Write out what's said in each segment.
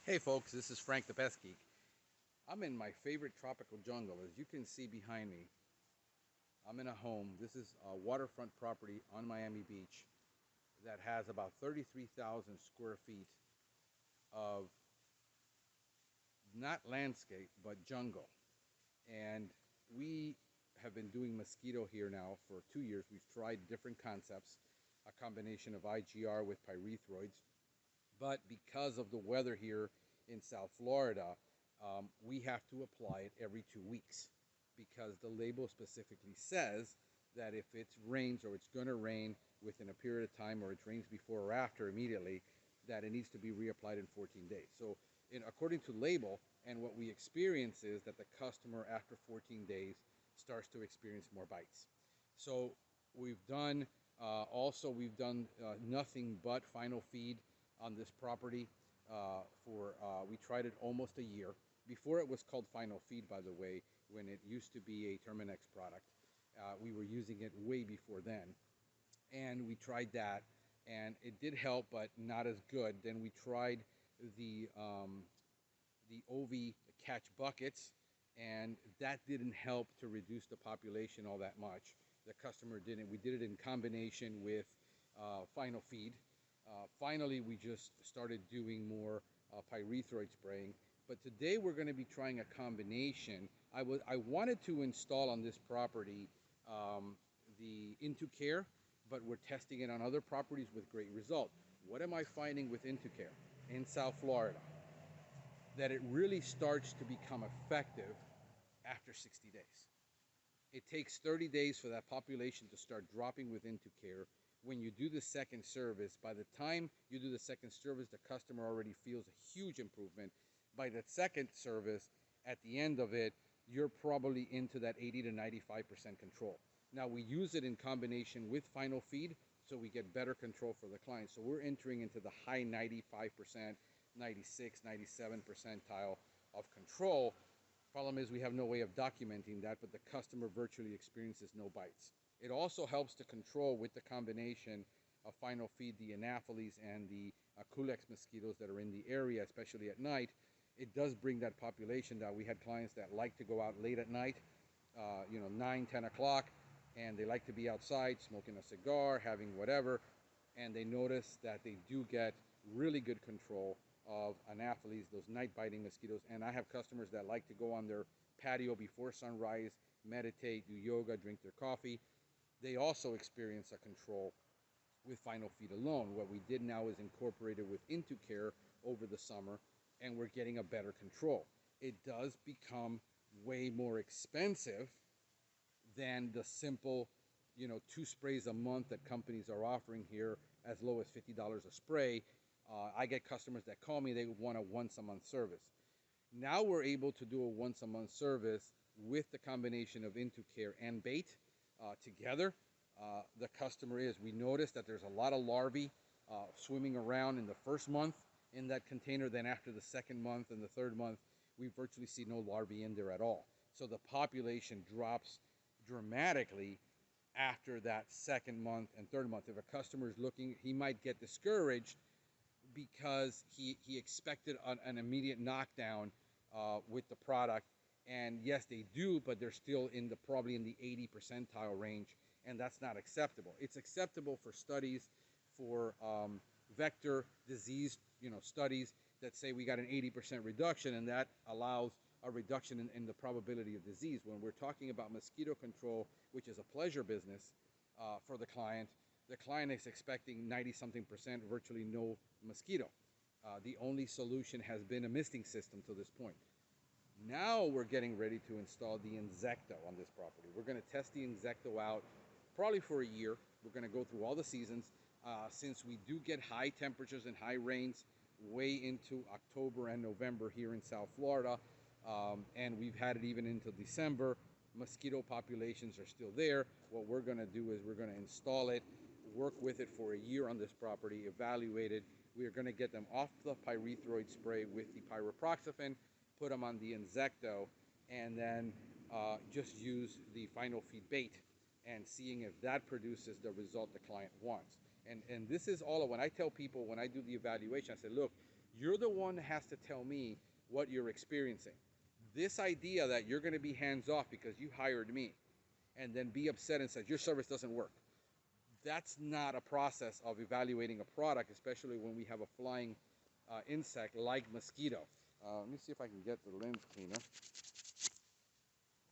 Hey folks, this is Frank the Pest Geek. I'm in my favorite tropical jungle. As you can see behind me, I'm in a home. This is a waterfront property on Miami Beach that has about 33,000 square feet of not landscape, but jungle. And we have been doing Mosquito here now for 2 years. We've tried different concepts, a combination of IGR with pyrethroids. But because of the weather here in South Florida, we have to apply it every 2 weeks because the label specifically says that if it rains or it's going to rain within a period of time, or it rains before or after immediately, that it needs to be reapplied in 14 days. So according to label, and what we experience is that the customer after 14 days starts to experience more bites. So we've done nothing but final feed on this property we tried it almost a year. Before it was called Final Feed, by the way, when it used to be a Terminex product. We were using it way before then. And we tried that, and it did help, but not as good. Then we tried the OV catch buckets, and that didn't help to reduce the population all that much. The customer didn't. We did it in combination with Final Feed. Finally, we just started doing more pyrethroid spraying. But today we're going to be trying a combination. I wanted to install on this property the Into Care, but we're testing it on other properties with great result. What am I finding with Into Care in South Florida? That it really starts to become effective after 60 days. It takes 30 days for that population to start dropping with Into Care. When you do the second service, by the time you do the second service, the customer already feels a huge improvement. By the second service, at the end of it, you're probably into that 80 to 95% control. Now, we use it in combination with Final Feed, so we get better control for the client. So we're entering into the high 95%, 96, 97 percentile of control. Problem is we have no way of documenting that, but the customer virtually experiences no bites. It also helps to control with the combination of Final Feed the Anopheles and the Culex mosquitoes that are in the area, especially at night. It does bring that population down. We had clients that like to go out late at night, 9, 10 o'clock, and they like to be outside smoking a cigar, having whatever, and they notice that they do get really good control of Anopheles, those night-biting mosquitoes. And I have customers that like to go on their patio before sunrise, meditate, do yoga, drink their coffee. They also experience a control with Final Feed alone. What we did now is incorporate it with Into Care over the summer, and we're getting a better control. It does become way more expensive than the simple, 2 sprays a month that companies are offering here, as low as $50 a spray. I get customers that call me, they want a once-a-month service. Now we're able to do a once-a-month service with the combination of Into Care and bait together. We notice that there's a lot of larvae swimming around in the first month in that container. Then after the second month and the third month, we virtually see no larvae in there at all. So the population drops dramatically after that second month and third month. If a customer is looking, he might get discouraged because he expected an immediate knockdown with the product. And yes, they do, but they're still probably in the 80 percentile range, and that's not acceptable. It's acceptable for studies for vector disease, studies that say we got an 80% reduction, and that allows a reduction in the probability of disease. When we're talking about mosquito control, which is a pleasure business for the client is expecting 90-something percent, virtually no mosquito. The only solution has been a misting system to this point. Now we're getting ready to install the Inzecto on this property. We're going to test the Inzecto out probably for a year. We're going to go through all the seasons. Since we do get high temperatures and high rains way into October and November here in South Florida, and we've had it even into December, mosquito populations are still there. What we're going to do is we're going to install it, work with it for a year on this property, evaluate it. We are going to get them off the pyrethroid spray with the pyroproxyfen, put them on the Inzecto, and then just use the Final Feed bait and seeing if that produces the result the client wants. And this is all of when I tell people, when I do the evaluation, I say, look, you're the one that has to tell me what you're experiencing. This idea that you're going to be hands off because you hired me and then be upset and say your service doesn't work, that's not a process of evaluating a product, especially when we have a flying insect like mosquito. Let me see if I can get the lens cleaner.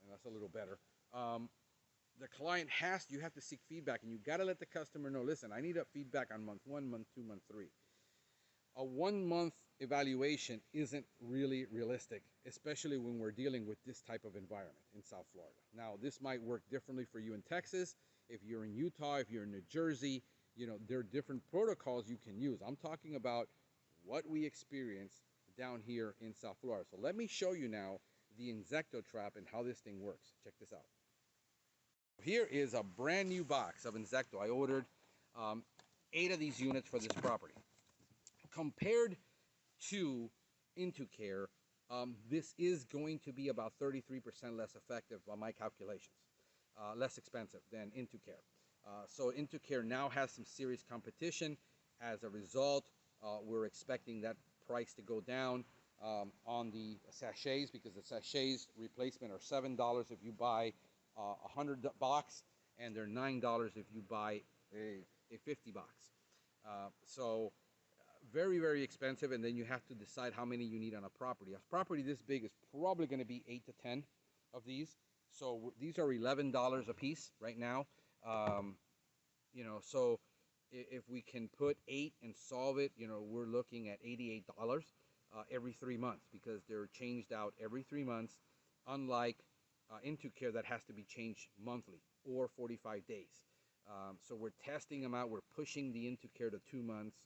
And that's a little better. The client you have to seek feedback, and you got to let the customer know, listen, I need a feedback on month 1, month 2, month 3. A 1-month evaluation isn't really realistic, especially when we're dealing with this type of environment in South Florida. Now, this might work differently for you in Texas. If you're in Utah, if you're in New Jersey, there are different protocols you can use. I'm talking about what we experience down here in South Florida. So let me show you now the Inzecto trap and how this thing works. Check this out. Here is a brand new box of Inzecto. I ordered 8 of these units for this property. Compared to IntuCare, this is going to be about 33% less effective by my calculations, less expensive than IntuCare. So IntuCare now has some serious competition. As a result, we're expecting that price to go down on the sachets, because the sachets replacement are $7 if you buy a 100 box, and they're $9 if you buy a 50 box. So very, very expensive, and then you have to decide how many you need on a property. A property this big is probably going to be 8 to 10 of these. So these are $11 a piece right now. So if we can put 8 and solve it, we're looking at $88 every 3 months, because they're changed out every 3 months, unlike IntuCare that has to be changed monthly or 45 days. So we're testing them out. We're pushing the IntuCare to 2 months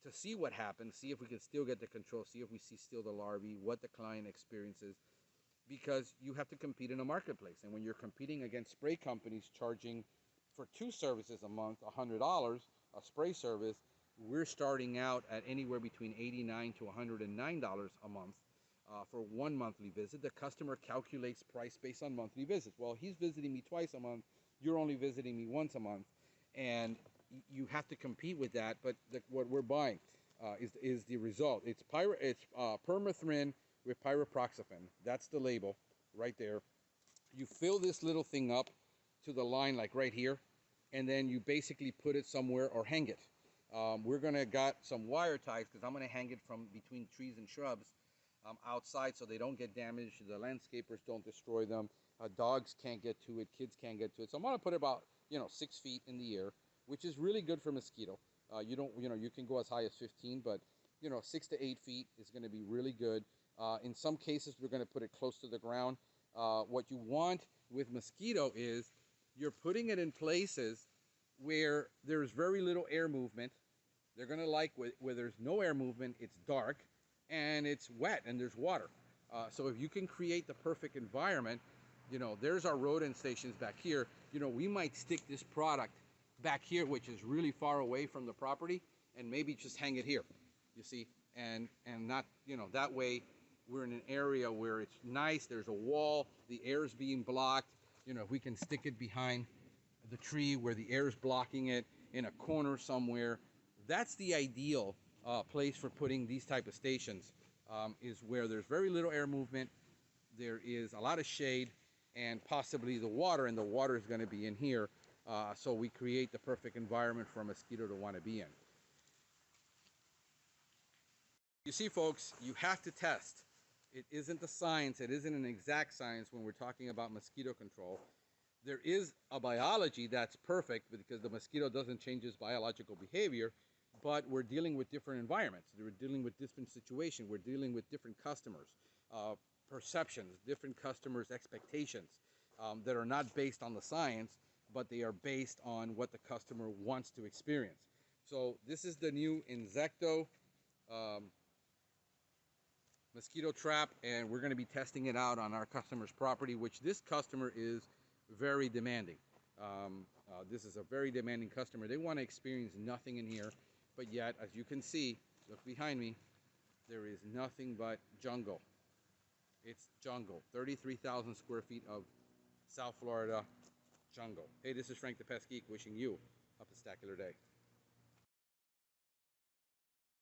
to see what happens, see if we can still get the control, see if we see still the larvae, what the client experiences, because you have to compete in a marketplace. And when you're competing against spray companies charging for 2 services a month $100 a spray service, we're starting out at anywhere between $89 to $109 a month for 1 monthly visit. The customer calculates price based on monthly visits. Well, he's visiting me twice a month, you're only visiting me once a month, and you have to compete with that. But what we're buying is the result. It's permethrin with pyriproxyfen. That's the label right there. You fill this little thing up to the line, like right here, and then you basically put it somewhere or hang it. We're gonna got some wire ties, because I'm gonna hang it from between trees and shrubs outside, so they don't get damaged. The landscapers don't destroy them. Dogs can't get to it. Kids can't get to it. So I'm gonna put it about 6 feet in the air, which is really good for mosquito. You can go as high as 15, but 6 to 8 feet is going to be really good. In some cases, we're going to put it close to the ground. What you want with mosquito is you're putting it in places where there's very little air movement. They're going to like where there's no air movement, it's dark, and it's wet, and there's water. So if you can create the perfect environment, there's our rodent stations back here. We might stick this product back here, which is really far away from the property, and maybe just hang it here, you see, and not, that way we're in an area where it's nice, there's a wall, the air is being blocked. If we can stick it behind the tree where the air is blocking it, in a corner somewhere, that's the ideal place for putting these type of stations, is where there's very little air movement, there is a lot of shade, and possibly the water, and the water is going to be in here. So we create the perfect environment for a mosquito to want to be in. You see, folks, you have to test. It isn't a science. It isn't an exact science when we're talking about mosquito control. There is a biology that's perfect, because the mosquito doesn't change its biological behavior, but we're dealing with different environments. We're dealing with different situations. We're dealing with different customers, perceptions, different customers' expectations that are not based on the science, but they are based on what the customer wants to experience. So this is the new Inzecto mosquito trap, and we're going to be testing it out on our customer's property, which this customer is very demanding. This is a very demanding customer. They want to experience nothing in here, but yet, as you can see, look behind me, there is nothing but jungle. It's jungle. 33,000 square feet of South Florida jungle. Hey, this is Frank the Pest Geek, wishing you a spectacular day.